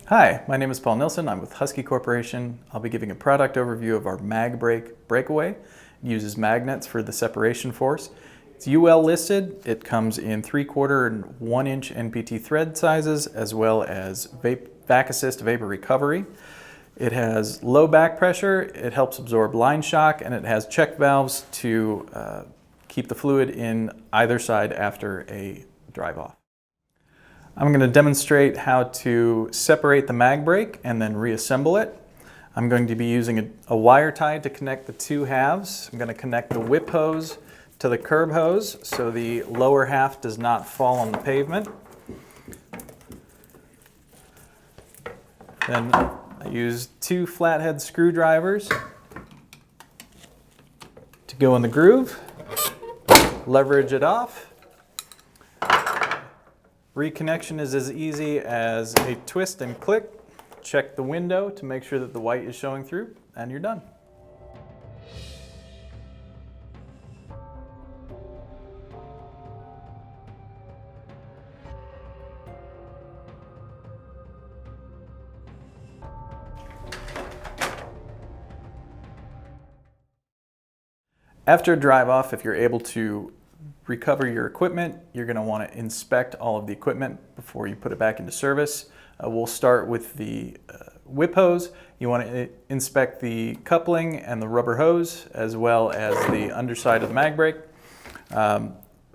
Hi, my name is Paul Nilsen. I'm with Husky Corporation. I'll be giving a product overview of our MAGBREAK breakaway. It uses magnets for the separation force. It's UL listed. It comes in 3/4 and 1 inch NPT thread sizes, as well as vac assist vapor recovery. It has low back pressure, it helps absorb line shock, and it has check valves to keep the fluid in either side after a drive off. I'm going to demonstrate how to separate the MAGBREAK and then reassemble it. I'm going to be using a wire tie to connect the two halves. I'm going to connect the whip hose to the curb hose so the lower half does not fall on the pavement. Then I use 2 flathead screwdrivers to go in the groove, leverage it off. Reconnection is as easy as a twist and click. Check the window to make sure that the white is showing through, and you're done. After a drive off, if you're able to recover your equipment, you're going to want to inspect all of the equipment before you put it back into service. We'll start with the whip hose. You want to inspect the coupling and the rubber hose, as well as the underside of the MAGBREAK.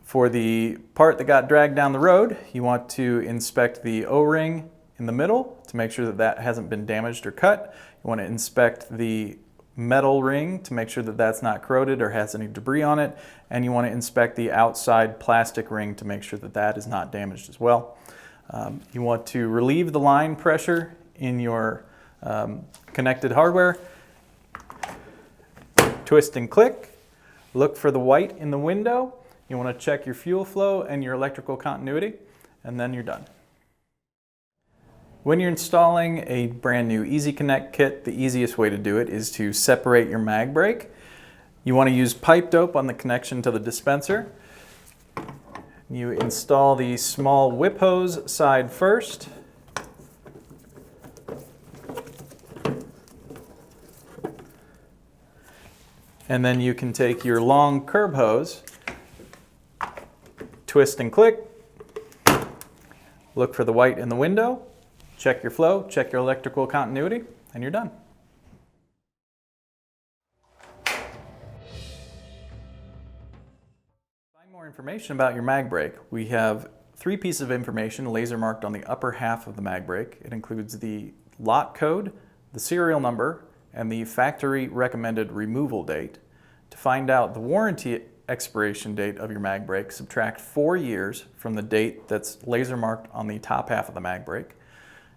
For the part that got dragged down the road, you want to inspect the O-ring in the middle to make sure that that hasn't been damaged or cut. You want to inspect the metal ring to make sure that that's not corroded or has any debris on it, and you want to inspect the outside plastic ring to make sure that that is not damaged as well. You want to relieve the line pressure in your connected hardware. Twist and click. Look for the white in the window. You want to check your fuel flow and your electrical continuity, and then you're done. When you're installing a brand new Easy Connect kit, the easiest way to do it is to separate your MAGBREAK. You want to use pipe dope on the connection to the dispenser. You install the small whip hose side first. And then you can take your long curb hose, twist and click, look for the white in the window, check your flow, check your electrical continuity, and you're done. To find more information about your MAGBREAK, we have 3 pieces of information laser marked on the upper half of the MAGBREAK. It includes the lot code, the serial number, and the factory recommended removal date. To find out the warranty expiration date of your MAGBREAK, subtract 4 years from the date that's laser marked on the top half of the MAGBREAK.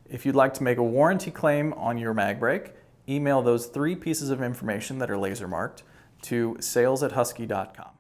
If you'd like to make a warranty claim on your MAGBREAK, email those 3 pieces of information that are laser marked to sales@husky.com.